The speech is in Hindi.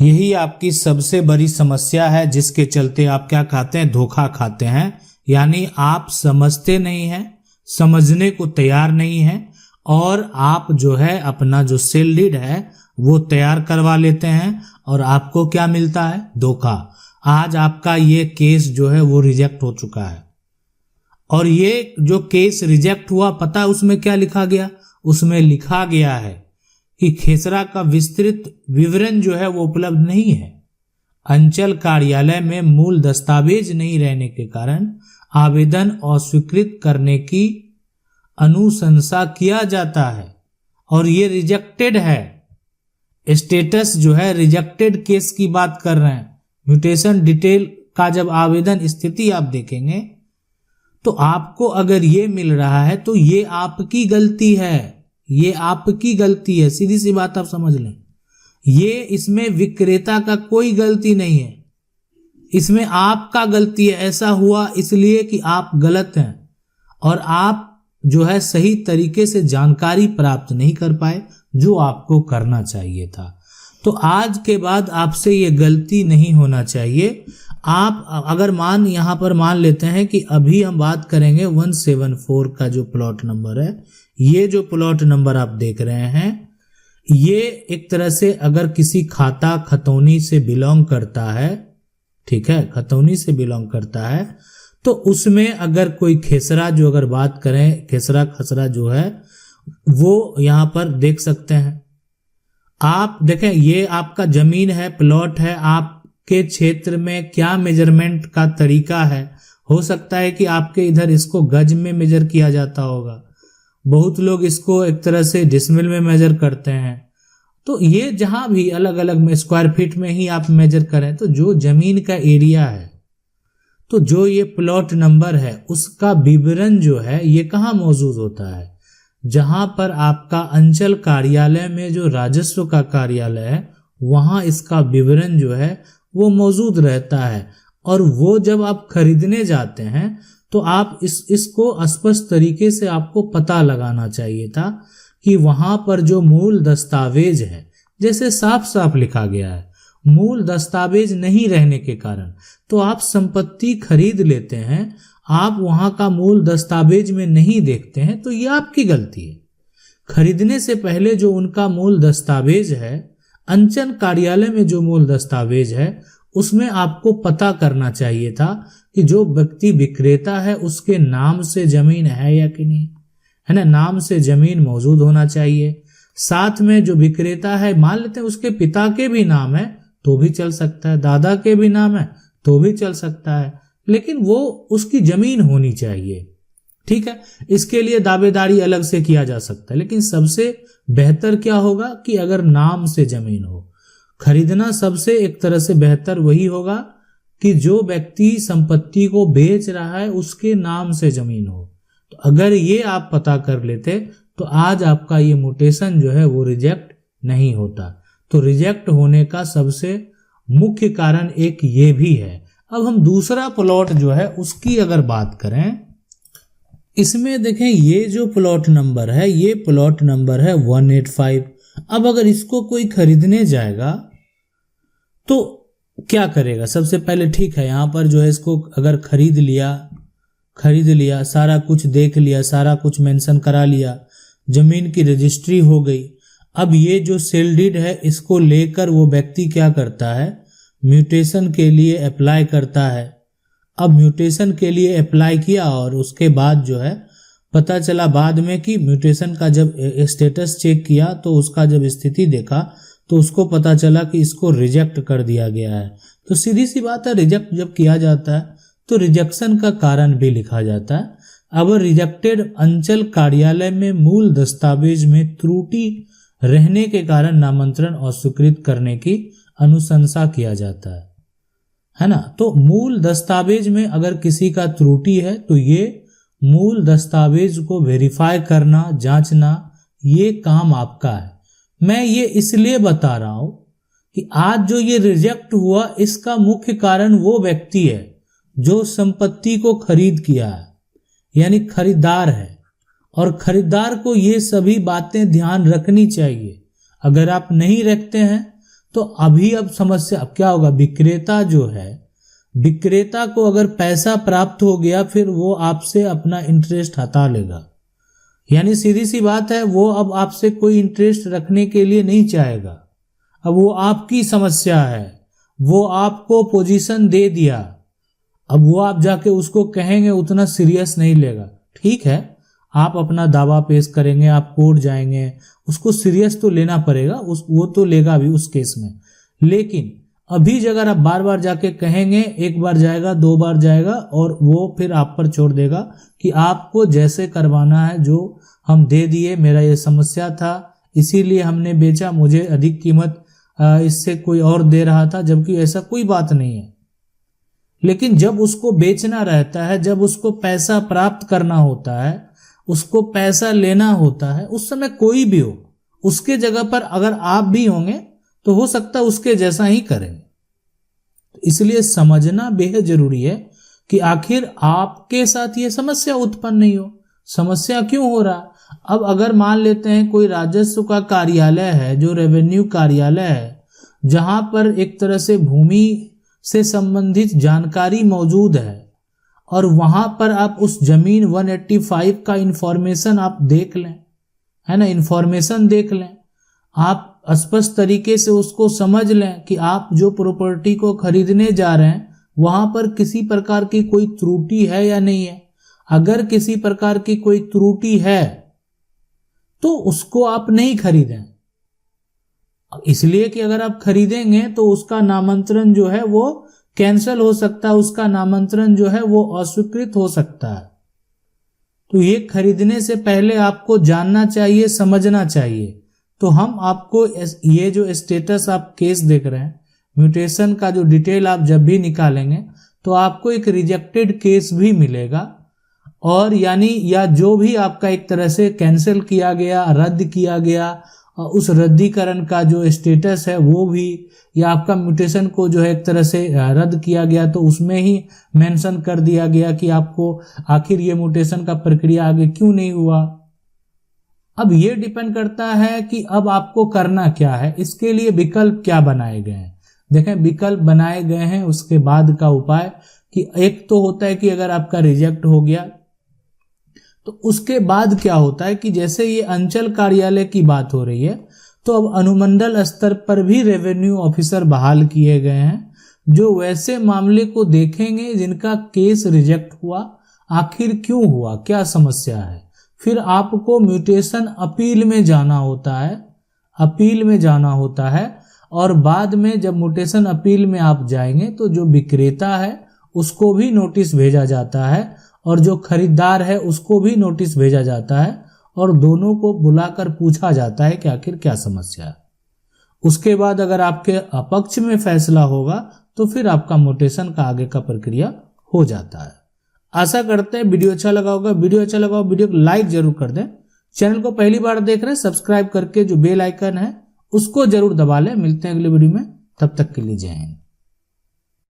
यही आपकी सबसे बड़ी समस्या है, जिसके चलते आप क्या खाते हैं, धोखा खाते हैं। यानी आप समझते नहीं हैं, समझने को तैयार नहीं हैं, और आप जो है अपना जो सेल लीड है वो तैयार करवा लेते हैं और आपको क्या मिलता है, धोखा। आज आपका ये केस जो है वो रिजेक्ट हो चुका है। और ये जो केस रिजेक्ट हुआ, पता है उसमें क्या लिखा गया? उसमें लिखा गया है कि खेसरा का विस्तृत विवरण जो है वो उपलब्ध नहीं है। अंचल कार्यालय में मूल दस्तावेज नहीं रहने के कारण आवेदन अस्वीकृत करने की अनुशंसा किया जाता है और ये रिजेक्टेड है। स्टेटस जो है रिजेक्टेड केस की बात कर रहे हैं। म्यूटेशन डिटेल का जब आवेदन स्थिति आप देखेंगे तो आपको अगर ये मिल रहा है तो ये आपकी गलती है, ये आपकी गलती है। सीधी सी बात आप समझ लें, ये इसमें विक्रेता का कोई गलती नहीं है, इसमें आपका गलती है। ऐसा हुआ इसलिए कि आप गलत हैं और आप जो है सही तरीके से जानकारी प्राप्त नहीं कर पाए जो आपको करना चाहिए था। तो आज के बाद आपसे ये गलती नहीं होना चाहिए। आप अगर यहाँ पर मान लेते हैं कि अभी हम बात करेंगे 174 का जो प्लॉट नंबर है, ये जो प्लॉट नंबर आप देख रहे हैं, ये एक तरह से अगर किसी खाता खतौनी से बिलोंग करता है, ठीक है, खतौनी से बिलोंग करता है, तो उसमें अगर कोई खेसरा जो अगर बात करें, खेसरा खसरा जो है वो यहां पर देख सकते हैं। आप देखें, ये आपका जमीन है, प्लॉट है, आपके क्षेत्र में क्या मेजरमेंट का तरीका है। हो सकता है कि आपके इधर इसको गज में मेजर किया जाता होगा, बहुत लोग इसको एक तरह से डिसमिल में मेजर करते हैं। तो ये जहां भी अलग अलग में स्क्वायर फीट में ही आप मेजर करें, तो जो जमीन का एरिया है, तो जो ये प्लॉट नंबर है उसका विवरण जो है ये कहाँ मौजूद होता है, जहां पर आपका अंचल कार्यालय में जो राजस्व का कार्यालय है वहां इसका विवरण जो है वो मौजूद रहता है। और वो जब आप खरीदने जाते हैं तो आप इसको स्पष्ट तरीके से आपको पता लगाना चाहिए था कि वहां पर जो मूल दस्तावेज है, जैसे साफ साफ लिखा गया है, मूल दस्तावेज नहीं रहने के कारण तो आप संपत्ति खरीद लेते हैं, आप वहां का मूल दस्तावेज में नहीं देखते हैं, तो ये आपकी गलती है। खरीदने से पहले जो उनका मूल दस्तावेज है, अंचल कार्यालय में जो मूल दस्तावेज है, उसमें आपको पता करना चाहिए था कि जो व्यक्ति विक्रेता है उसके नाम से जमीन है या कि नहीं, है ना, नाम से जमीन मौजूद होना चाहिए। साथ में जो विक्रेता है, मान लेते हैं उसके पिता के भी नाम है तो भी चल सकता है, दादा के भी नाम है तो भी चल सकता है, लेकिन वो उसकी जमीन होनी चाहिए, ठीक है। इसके लिए दावेदारी अलग से किया जा सकता है, लेकिन सबसे बेहतर क्या होगा कि अगर नाम से जमीन हो। खरीदना सबसे एक तरह से बेहतर वही होगा कि जो व्यक्ति संपत्ति को बेच रहा है उसके नाम से जमीन हो। तो अगर ये आप पता कर लेते तो आज आपका ये म्यूटेशन जो है वो रिजेक्ट नहीं होता। तो रिजेक्ट होने का सबसे मुख्य कारण एक ये भी है। अब हम दूसरा प्लॉट जो है उसकी अगर बात करें, इसमें देखें ये जो प्लॉट नंबर है, ये प्लॉट नंबर है 185। अब अगर इसको कोई खरीदने जाएगा तो क्या करेगा? सबसे पहले ठीक है, यहां पर जो है इसको अगर खरीद लिया, सारा कुछ देख लिया, सारा कुछ मेंशन करा लिया, जमीन की रजिस्ट्री हो गई। अब ये जो सेल डीड है इसको लेकर वो व्यक्ति क्या करता है, म्यूटेशन के लिए अप्लाई करता है। अब म्यूटेशन के लिए अप्लाई किया और उसके बाद जो है पता चला बाद में कि म्यूटेशन का जब स्टेटस चेक किया तो उसका जब स्थिति देखा तो उसको पता चला कि इसको रिजेक्ट कर दिया गया है। तो सीधी सी बात है, रिजेक्ट जब किया जाता है तो रिजेक्शन का कारण भी लिखा जाता है। अब रिजेक्टेड अंचल कार्यालय में मूल दस्तावेज में त्रुटि रहने के कारण नामांतरण अस्वीकृत करने की अनुशंसा किया जाता है ना। तो मूल दस्तावेज में अगर किसी का त्रुटि है तो ये मूल दस्तावेज को वेरीफाई करना, जांचना, ये काम आपका है। मैं ये इसलिए बता रहा हूं कि आज जो ये रिजेक्ट हुआ इसका मुख्य कारण वो व्यक्ति है जो संपत्ति को खरीद किया है, यानी खरीदार है। और खरीदार को ये सभी बातें ध्यान रखनी चाहिए। अगर आप नहीं रखते हैं तो अभी अब समस्या अब क्या होगा, विक्रेता जो है, विक्रेता को अगर पैसा प्राप्त हो गया फिर वो आपसे अपना इंटरेस्ट हटा लेगा। यानी सीधी सी बात है, वो अब आपसे कोई इंटरेस्ट रखने के लिए नहीं चाहेगा। अब वो आपकी समस्या है, वो आपको पोजीशन दे दिया, अब वो आप जाके उसको कहेंगे उतना सीरियस नहीं लेगा। ठीक है, आप अपना दावा पेश करेंगे, आप कोर्ट जाएंगे, उसको सीरियस तो लेना पड़ेगा, वो तो लेगा भी उस केस में। लेकिन अभी अगर आप बार बार जाके कहेंगे, एक बार जाएगा, 2 बार जाएगा और वो फिर आप पर छोड़ देगा कि आपको जैसे करवाना है, जो हम दे दिए, मेरा ये समस्या था इसीलिए हमने बेचा, मुझे अधिक कीमत इससे कोई और दे रहा था, जबकि ऐसा कोई बात नहीं है। लेकिन जब उसको बेचना रहता है, जब उसको पैसा प्राप्त करना होता है, उसको पैसा लेना होता है, उस समय कोई भी हो, उसके जगह पर अगर आप भी होंगे तो हो सकता है उसके जैसा ही करेंगे। इसलिए समझना बेहद जरूरी है कि आखिर आपके साथ ये समस्या उत्पन्न नहीं हो, समस्या क्यों हो रहा। अब अगर मान लेते हैं कोई राजस्व का कार्यालय है, जो रेवेन्यू कार्यालय है, जहां पर एक तरह से भूमि से संबंधित जानकारी मौजूद है और वहां पर आप उस जमीन 185 का इंफॉर्मेशन आप देख लें, है ना, इंफॉर्मेशन देख लें, आप स्पष्ट तरीके से उसको समझ लें कि आप जो प्रॉपर्टी को खरीदने जा रहे हैं वहां पर किसी प्रकार की कोई त्रुटि है या नहीं है। अगर किसी प्रकार की कोई त्रुटि है तो उसको आप नहीं खरीदें, इसलिए कि अगर आप खरीदेंगे तो उसका नामांतरण जो है वो कैंसिल हो सकता है, उसका नामांतरण जो है वो अस्वीकृत हो सकता है। तो ये खरीदने से पहले आपको जानना चाहिए, समझना चाहिए। तो हम आपको ये जो स्टेटस आप केस देख रहे हैं, म्यूटेशन का जो डिटेल आप जब भी निकालेंगे तो आपको एक रिजेक्टेड केस भी मिलेगा, और यानी या जो भी आपका एक तरह से कैंसिल किया गया, रद्द किया गया, उस रद्दीकरण का जो स्टेटस है वो भी, या आपका म्यूटेशन को जो है एक तरह से रद्द किया गया तो उसमें ही मेंशन कर दिया गया कि आपको आखिर ये म्यूटेशन का प्रक्रिया आगे क्यों नहीं हुआ। अब ये डिपेंड करता है कि अब आपको करना क्या है, इसके लिए विकल्प क्या बनाए गए हैं। देखें, विकल्प बनाए गए हैं उसके बाद का उपाय कि एक तो होता है कि अगर आपका रिजेक्ट हो गया तो उसके बाद क्या होता है कि जैसे ये अंचल कार्यालय की बात हो रही है तो अब अनुमंडल स्तर पर भी रेवेन्यू ऑफिसर बहाल किए गए हैं, जो वैसे मामले को देखेंगे जिनका केस रिजेक्ट हुआ, आखिर क्यों हुआ, क्या समस्या है। फिर आपको म्यूटेशन अपील में जाना होता है, अपील में जाना होता है, और बाद में जब म्यूटेशन अपील में आप जाएंगे तो जो विक्रेता है उसको भी नोटिस भेजा जाता है और जो खरीदार है उसको भी नोटिस भेजा जाता है, और दोनों को बुलाकर पूछा जाता है कि आखिर क्या समस्या है। उसके बाद अगर आपके अपक्ष में फैसला होगा तो फिर आपका म्यूटेशन का आगे का प्रक्रिया हो जाता है। आशा करते हैं वीडियो अच्छा लगा होगा। वीडियो अच्छा लगा हो वीडियो को लाइक जरूर कर दें। चैनल को पहली बार देख रहे हैं, सब्सक्राइब करके जो बेल आइकन है उसको जरूर दबा लें। मिलते हैं अगले वीडियो में, तब तक के लिए जय हिंद।